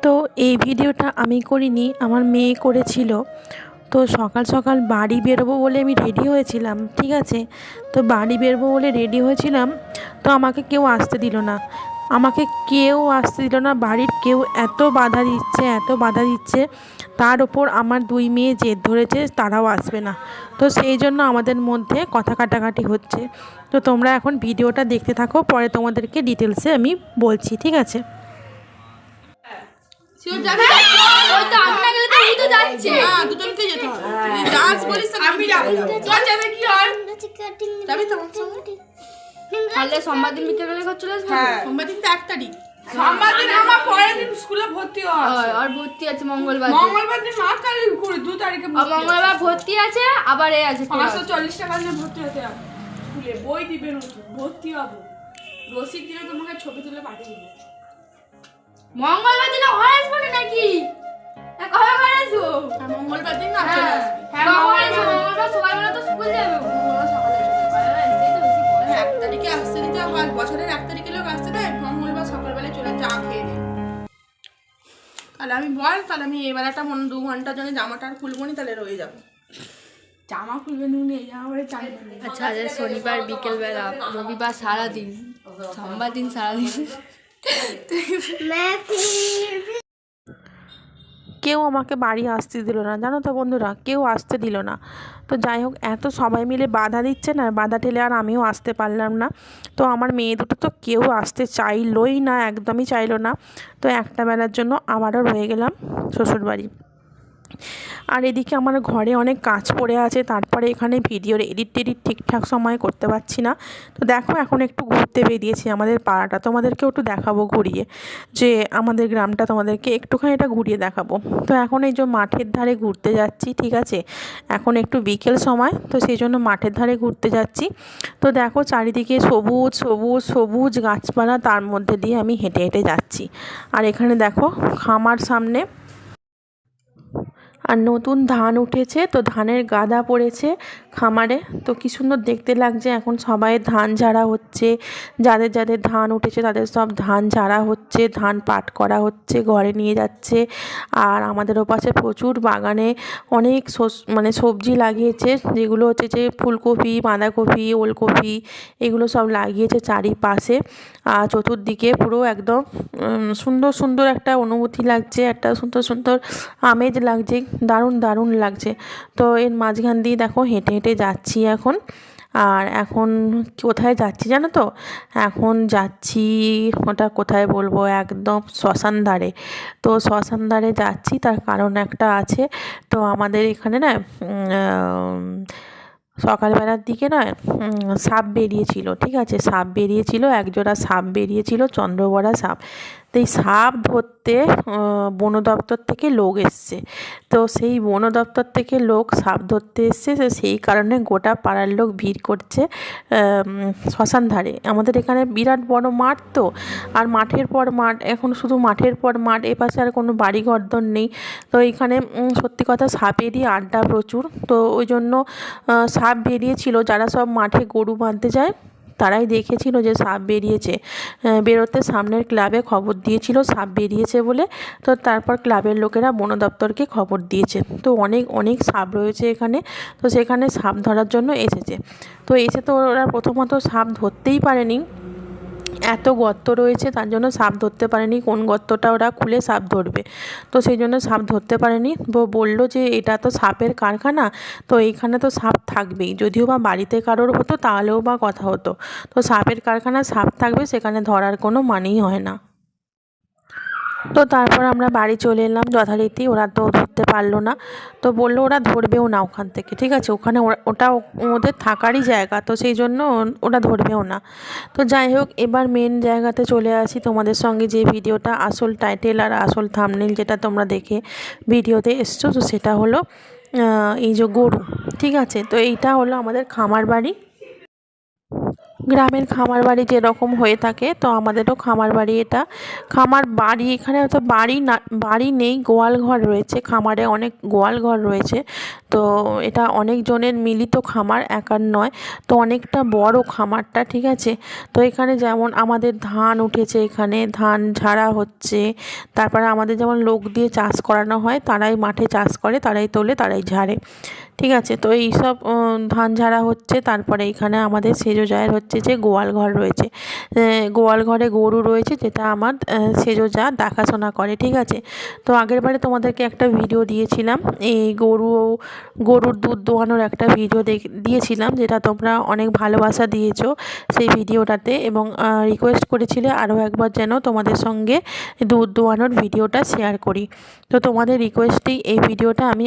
তো এই ভিডিওটা আমি করিনি, আমার মেয়ে করেছিল। তো সকাল সকাল বাড়ি বেরোবো বলে আমি রেডি হয়েছিলাম, ঠিক আছে। তো বাড়ি বেরোবো বলে রেডি হয়েছিলাম, তো আমাকে কেউ আসতে দিল না। বাড়ির কেউ এত বাধা দিচ্ছে, এত বাধা দিচ্ছে। তার ওপর আমার দুই মেয়ে জেদ ধরেছে তারাও আসবে না। তো সেই জন্য আমাদের মধ্যে কথা কাটাকাটি হচ্ছে। তো তোমরা এখন ভিডিওটা দেখতে থাকো, পরে তোমাদেরকে ডিটেলসে আমি বলছি, ঠিক আছে। সোমবার দিন বিকেলে চলে আসবে। সোমবার দিন তো 1 তারিখ। সোমবার দিন আমার পরের দিন স্কুলে ভর্তি হয় আর ভর্তি আছে মঙ্গলবার দিন 8 তারিখ করে 2 তারিখে মঙ্গলবার ভর্তি আছে, আবার এ আছে 540 টাকা দিয়ে ভর্তি হতে হবে স্কুলে। বই দিবেন, ভর্তি হবো, রসিদ দিয়ে তোমাকে ছবি তুলে পাঠিয়ে দেবো। মঙ্গলবার দিন ঘরে আসবো নাকি? কবে ঘরে আসবো? মঙ্গলবার দিন না চলে আসবি। মঙ্গলবার সকালবেলা তো স্কুল যাবে। মঙ্গলবার সকালে 1 তারিখে আসতে দিতে হয়, বছরের 1 তারিখে লোক আসতে দেয়। মঙ্গলবার সকালবেলায় চলে চা খেয়ে নেয়। তাহলে আমি এবার একটা 2 ঘন্টার জন্য জামাটা আর খুলবো নি, তাহলে রয়ে যাবো। জামা খুলবে নুনে জামা চাই। আচ্ছা, শনিবার বিকেলবেলা, রবিবার সারাদিন, সোমবার দিন সারাদিন। কেউ আমাকে বাড়ি আসতে দিল না, জানো তো বন্ধুরা, কেউ আসতে দিল না। তো যাই হোক, এত সবাই মিলে বাধা দিচ্ছে না, বাধা ঠেলে আর আমিও আসতে পারলাম না। তো আমার মেয়ে দুটো তো কেউ আসতে চাইলোই না, একদমই চাইলো না। তো একটা বেলার জন্য আবারও রয়ে গেলাম শ্বশুরবাড়ি। আর এদিকে আমার ঘরে অনেক কাজ পড়ে আছে, তারপরে এখানে ভিডিওর এডিট ঠিকঠাক সময়ে করতে পারছি না। তো দেখো, এখন একটু ঘুরতে বেরিয়েছি আমাদের পাড়াটা, তোমাদেরকেও একটু দেখাবো ঘুরিয়ে, যে আমাদের গ্রামটা তোমাদেরকে একটুখানি এটা ঘুরিয়ে দেখাবো। তো এখন এই যে মাঠের ধারে ঘুরতে যাচ্ছি, ঠিক আছে। এখন একটু বিকেল সময়, তো সেই জন্য মাঠের ধারে ঘুরতে যাচ্ছি। তো দেখো, চারিদিকে সবুজ সবুজ সবুজ গাছপালা, তার মধ্যে দিয়ে আমি হেঁটে হেঁটে যাচ্ছি। আর এখানে দেখো, খামার সামনে আর নতুন ধান উঠেছে, তো ধানের গাদা পড়েছে খামারে। তো কী সুন্দর দেখতে লাগছে। এখন সবাই ধান ঝাড়া হচ্ছে, যাদের যাদের ধান উঠেছে তাদের সব ধান ঝাড়া হচ্ছে, ধান পাট করা হচ্ছে, ঘরে নিয়ে যাচ্ছে। আর আমাদের ওপাশে প্রচুর বাগানে অনেক সবজি লাগিয়েছে, যেগুলো হচ্ছে যে ফুলকপি, বাঁধাকপি, ওলকপি, এগুলো সব লাগিয়েছে চারিপাশে। আর চতুর্দিকে পুরো একদম সুন্দর সুন্দর একটা অনুভূতি লাগছে, একটা সুন্দর সুন্দর আমেজ লাগছে, দারুণ দারুণ লাগছে। তো এর মাঝখান দিয়ে দেখো হেঁটে হেঁটে যাচ্ছি এখন। আর এখন কোথায় যাচ্ছি জানো তো? এখন যাচ্ছি, ওটা কোথায় বলবো, একদম শ্মশান ধারে। তো শ্মশান ধারে যাচ্ছি, তার কারণ একটা আছে। তো আমাদের এখানে না সকালবেলার দিকে না সাপ বেরিয়েছিল, ঠিক আছে। সাপ বেরিয়েছিল, একজোড়া সাপ বেরিয়েছিল, চন্দ্রবড়া সাপ। তো এই সাপ ধরতে বন দপ্তর থেকে লোক এসছে। তো সেই বন দপ্তর থেকে লোক সাপ ধরতে এসছে, তো সেই কারণে গোটা পাড়ার লোক ভিড় করছে শ্মশান ধারে। আমাদের এখানে বিরাট বড় মাঠ, তো আর মাঠের পর মাঠ, এখন শুধু মাঠের পর মাঠ, এপাশে আর কোনো বাড়ি ঘরদোর নেই। তো এখানে সত্যি কথা সাপেরই আড্ডা প্রচুর। তো ওই জন্য সাপ বেরিয়েছিল, যারা সব মাঠে গরু বাঁধতে যায় তারাই দেখেছিল যে সাপ বেরিয়েছে। বেরোতে সামনের ক্লাবে খবর দিয়েছিল সাপ বেরিয়েছে বলে। তো তারপর ক্লাবের লোকেরা বন দপ্তরকে খবর দিয়েছে। তো অনেক অনেক সাপ রয়েছে এখানে। তো সেখানে সাপ ধরার জন্য এসেছে। তো এসে তো ওরা প্রথমত সাপ ধরতেই পারেনি, এত গর্ত রয়েছে, তার জন্য সাপ ধরতে পারেনি। কোন গর্তটা ওরা খুলে সাপ ধরবে, তো সেই জন্য সাপ ধরতে পারেনি। বললো যে এটা তো সাপের কারখানা, তো এইখানে তো সাপ থাকবেই, যদিও বা বাড়িতে কারোর হতো তাহলেও বা কথা হতো। তো সাপের কারখানা, সাপ থাকবে, সেখানে ধরার কোনো মানেই হয় না। তো তারপর আমরা বাড়ি চলে এলাম যথারীতি। ওরা তো ধরতে পারলো না, তো বললো ওরা ধরবেও না ওখান থেকে, ঠিক আছে। ওখানে ওটা ওদের থাকারই জায়গা, তো সেই জন্য ওরা ধরবেও না। তো যাই হোক, এবার মেন জায়গাতে চলে আসি। তোমাদের সঙ্গে যে ভিডিওটা, আসল টাইটেল আর আসল থাম্বনেইল যেটা তোমরা দেখে ভিডিওতে এসছো, তো সেটা হলো এই যে গরু, ঠিক আছে। তো এইটা হলো আমাদের খামার বাড়ি, গ্রামের খামার বাড়ি যেরকম হয়ে থাকে, তো আমাদেরও খামার বাড়ি এটা। খামার বাড়ি, এখানে তো বাড়ি না, বাড়ি নেই, গোয়াল ঘর রয়েছে খামারে, অনেক গোয়াল ঘর রয়েছে। তো এটা অনেকজনের মিলিত খামার, একার নয়। তো অনেকটা বড় খামারটা, ঠিক আছে। তো এখানে যেমন আমাদের ধান উঠেছে, এখানে ধান ঝাড়া হচ্ছে। তারপরে আমাদের যেমন লোক দিয়ে চাষ করানো হয়, তারাই মাঠে চাষ করে, তারাই তোলে, তারাই ঝাড়ে, ঠিক আছে। তো এইসব ধান ঝাড়া হচ্ছে। তারপরে এখানে আমাদের সেজো জায়ের হচ্ছে যে গোয়াল ঘর রয়েছে, গোয়াল ঘরে গরু রয়েছে, যেটা আমার সেজো জা দেখাশোনা করে, ঠিক আছে। তো আগের বারে তোমাদেরকে একটা ভিডিও দিয়েছিলাম, এই গরুর দুধ দোয়ানোর একটা ভিডিও দিয়েছিলাম, যেটা তোমরা অনেক ভালোবাসা দিয়েছো সেই ভিডিওটাতে, এবং রিকোয়েস্ট করেছিলে আরও একবার যেন তোমাদের সঙ্গে দুধ দোয়ানোর ভিডিওটা শেয়ার করি। তো তোমাদের রিকোয়েস্টেই এই ভিডিওটা আমি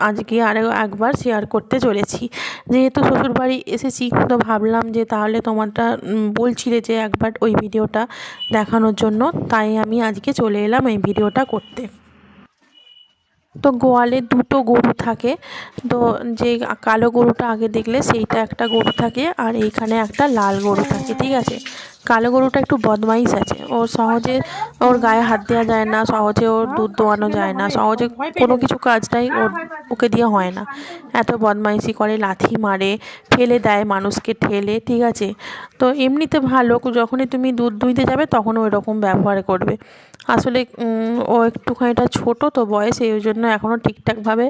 আজকে আরও একবার শেয়ার করতে চলেছি। যেহেতু শ্বশুরবাড়ি এসেছি, তো ভাবলাম যে তাহলে তোমারটা বলছিলে যে একবার ওই ভিডিওটা দেখানোর জন্য, তাই আমি আজকে চলে এলাম এই ভিডিওটা করতে। তো গোয়ালে দুটো গরু থাকে। তো যে কালো গরুটা আগে দেখলে সেইটা একটা গরু থাকে, আর এইখানে একটা লাল গরু থাকে, ঠিক আছে। কালো গরুটা একটু বদমাইশ আছে, ওর সহজে ওর গায়ে হাত দেওয়া যায় না, সহজে ওর দুধ দোয়ানো যায় না, সহজে কোনো কিছু কাজটাই ওকে দিয়ে হয় না। এত বদমাইশি করে, লাথি মারে, ফেলে দেয় মানুষকে ঠেলে, ঠিক আছে। তো এমনিতে ভালো, যখনই তুমি দুধ দুইতে যাবে তখন ওই রকম ব্যবহার করবে। আসলে ও একটুখানিটা ছোটো তো বয়স, এই জন্য এখনও ঠিকঠাকভাবে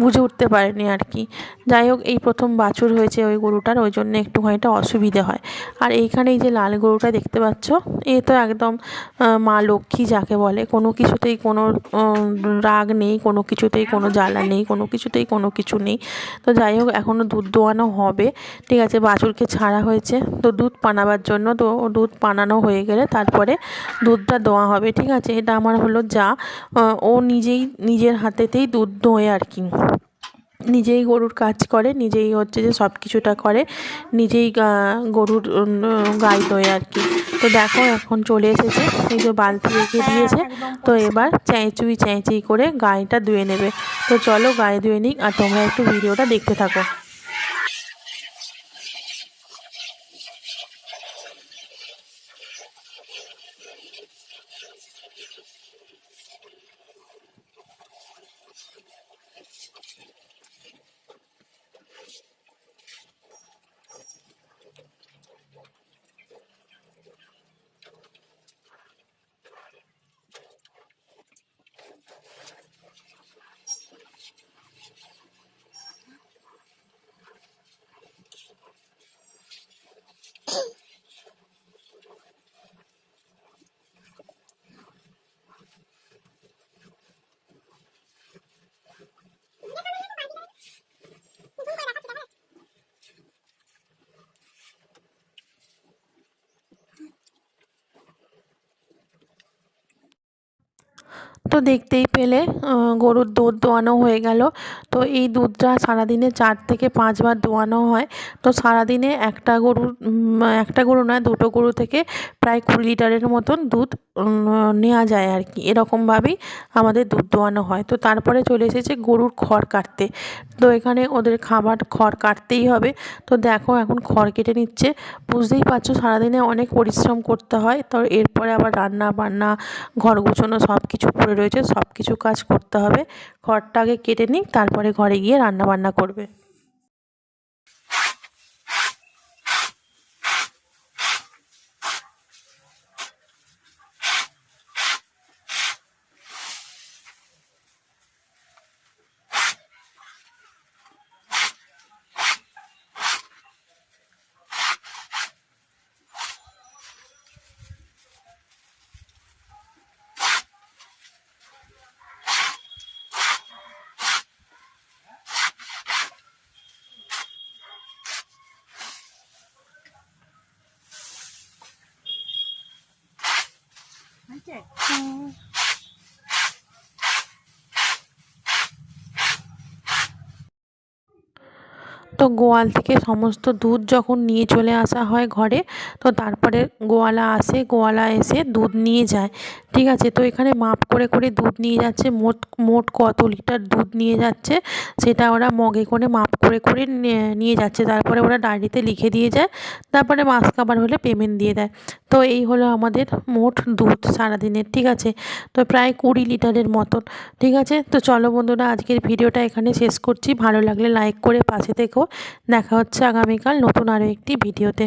বুঝে উঠতে পারেনি আর কি। যাই হোক, এই প্রথম বাছুর হয়েছে ওই গরুটার, ওই জন্য একটুখানিটা অসুবিধে হয়। আর এইখানে এই যে লাল গরুটা দেখতে পাচ্ছ, এ তো একদম মা লক্ষ্মী যাকে বলে, কোনো কিছুতেই কোনো রাগ নেই, কোনো কিছুতেই কোনো জ্বালা নেই, কোনো কিছুতেই কোনো কিছু নেই। তো যাই হোক, এখনও দুধ দোয়ানো হবে, ঠিক আছে। বাছুরকে ছাড়া হয়েছে তো দুধ পানাবার জন্য, তো দুধ পানানো হয়ে গেলে তারপরে দুধটা দোয়া হবে, ঠিক আছে। এটা আমার হলো যা, ও নিজেই নিজের হাতেতেই দুধ দোয় আর কি, নিজেই গরুর কাজ করে, নিজেই হচ্ছে যে সব কিছুটা করে, নিজেই গরুর গাই দোয় আর কি। তো দেখো এখন চলে এসেছে, এই যে বালতি রেখে দিয়েছে, তো এবার চেঁচুই করে গাইটা ধুয়ে নেবে। তো চলো গাই ধুয়ে নিক, আর তোমরা একটু ভিডিওটা দেখতে থাকো। তো দেখতেই পেলে গরুর দুধ দোয়ানো হয়ে গেল। তো এই দুধটা সারাদিনে 4 থেকে 5 বার দোয়ানো হয়। তো সারাদিনে একটা গরু নয়, দুটো গরু থেকে প্রায় 20 লিটারের মতন দুধ নেওয়া যায় আর কি। এরকমভাবেই আমাদের দুধ দোয়ানো হয়। তো তারপরে চলে এসেছে গরুর খড় কাটতে। তো এখানে ওদের খাবার খড় কাটতেই হবে। তো দেখো এখন খড় কেটে নিচ্ছে। বুঝতেই পারছো সারাদিনে অনেক পরিশ্রম করতে হয়। তো এরপরে আবার রান্না বান্না, ঘর গোছানো সব কিছু পড়ে রয়েছে, সব কিছু কাজ করতে হবে। খড়টা আগে কেটে নিই, তারপরে ঘরে গিয়ে রান্না বান্না করবে। তো গোয়াল থেকে সমস্ত দুধ যখন নিয়ে চলে আসা হয় ঘরে, তো তারপরে গোয়ালা এসে দুধ নিয়ে যায়, ঠিক আছে। তো এখানে মাপ করে করে দুধ নিয়ে যাচ্ছে, মোট মোট কত লিটার দুধ নিয়ে যাচ্ছে সেটা ওরা মগে করে মাপ করে করে নিয়ে যাচ্ছে, তারপরে ওরা ডায়েরিতে লিখে দিয়ে যায়, তারপরে মাস কাবার হলে পেমেন্ট দিয়ে দেয়। তো এই হলো আমাদের মোট দুধ সারাদিনের। ঠিক আছে, তো প্রায় 20 লিটারের মতন। ঠিক আছে, তো চলো বন্ধুরা, আজকের ভিডিওটা এখানে শেষ করছি। ভালো লাগলে লাইক করে পাশে থেকো। দেখা হচ্ছে আগামীকাল নতুন আরও একটি ভিডিওতে।